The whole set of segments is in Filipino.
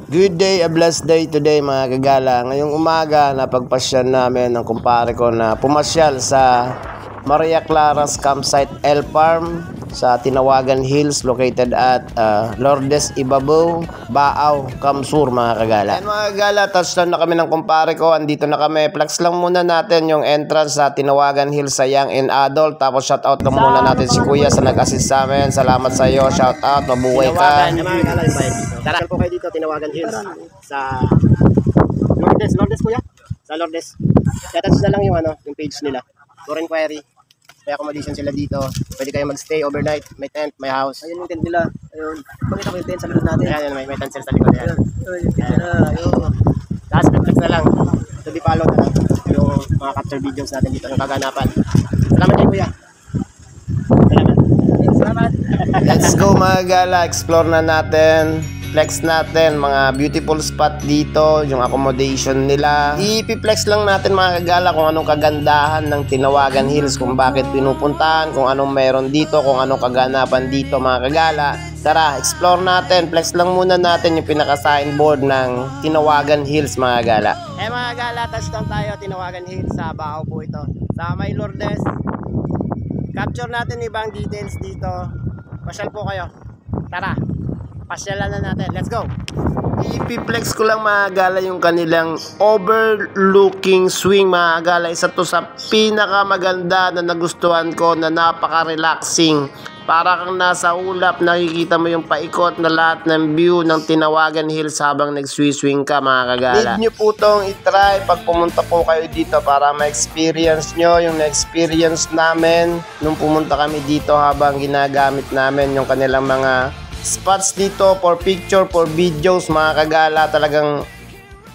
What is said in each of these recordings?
Good day, a blessed day today mga kagala. Ngayong umaga napagpasyan namin ng kumpare ko na pumasyal sa Maria Clara's Campsite L Farm sa Tinawagan Hills located at Lourdes Ibabaw, Baaw, Kamsur mga kagala. And mga kagala, touchdown na kami ng kumpare ko. Andito na kami. Flex lang muna natin yung entrance sa Tinawagan Hills sa Young and Adult. Tapos shoutout lang muna natin si Kuya sa nag-assist sa amin. Salamat sa iyo. Shoutout. Mabuhay ka. Tara po kayo dito, Tinawagan Hills sa Lourdes Kuya. Sa Lourdes. Touch na lang yung yung page nila. For inquiry. May accommodation sila dito. Pwede kayo magstay overnight. May tent, may house. Ayun yung tent nila. Ayun. Pakita ko yung tent sa likod natin. Ayan, may tent sila sa likod. Ayan. Yung tent na. Ayun. Tapos reflex na lang. To be followed na lang. Yung mga capture videos natin dito ng kaganapan. Salamat kayo Kuya. Salamat. Salamat. Let's go mga kagala. Explore na natin. Flex natin mga beautiful spot dito, yung accommodation nila. Ipiplex lang natin mga kagala kung anong kagandahan ng Tinawagan Hills, kung bakit pinupuntahan, kung anong meron dito, kung anong kaganapan dito mga kagala. Tara, explore natin. Flex lang muna natin yung pinaka-signboard ng Tinawagan Hills mga kagala. Mga kagala, touchdown tayo. Tinawagan Hills sa Baaw po ito. Sa May Lourdes. Capture natin ibang details dito. Pasyal po kayo. Tara. Pasyalan na natin. Let's go! Ipiplex ko lang mga kagala yung kanilang overlooking swing mga kagala. Isa to sa pinakamaganda na nagustuhan ko, na napaka-relaxing. Para kang nasa ulap, nakikita mo yung paikot na lahat ng view ng Tinawagan Hills habang nag-swing ka mga kagala. Need nyo po itong itry pag pumunta po kayo dito para ma-experience nyo yung na-experience namin nung pumunta kami dito habang ginagamit namin yung kanilang mga spots dito for picture, for videos mga kagala. Talagang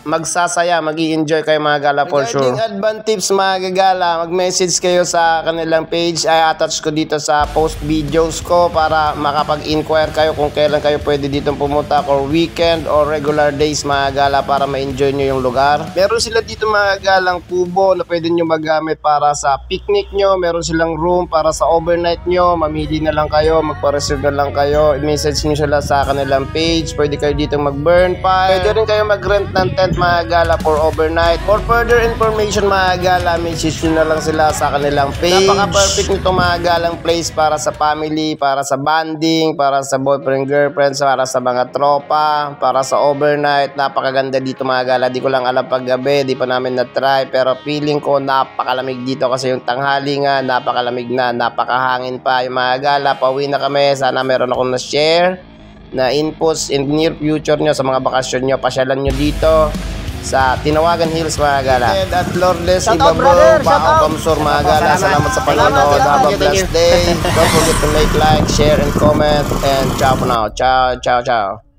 magsasaya, mag-i-enjoy kayo mga kagala for sure. Regarding advance tips mga kagala, mag-message kayo sa kanilang page. Ay attach ko dito sa post videos ko para makapag-inquire kayo kung kailan kayo pwede dito pumunta, or weekend or regular days mga kagala, para ma-enjoy nyo yung lugar. Meron sila dito mga kagalang kubo na pwede nyo magamit para sa picnic nyo. Meron silang room para sa overnight nyo. Mamili na lang kayo, magpa-reserve na lang kayo. I-message nyo sila sa kanilang page. Pwede kayo dito mag-burn pile. Pwede rin kayo mag-rent ng tent mga kagala for overnight. For further information mga kagala, message nyo na lang sila sa kanilang page. Napaka-perfect nito mga kagalang place para sa family, para sa bonding, para sa boyfriend, girlfriend, para sa mga tropa, para sa overnight. Napakaganda dito mga kagala. Di ko lang alam paggabi, di pa namin na-try, pero feeling ko napakalamig dito kasi yung tanghali nga, napakalamig na, napakahangin pa. Yung mga kagala, pauwi na kami. Sana meron akong na-share na inputs in near future nyo sa mga bakasyon nyo. Pasyalan nyo dito sa Tinawagan Hills mga kagala. At Lourdes Ibabaw, Baaw, Kamsur mga kagala. Salamat sa panonood. Have a blessed day. Don't forget to make like, share, and comment. And ciao for now. Ciao, ciao, ciao.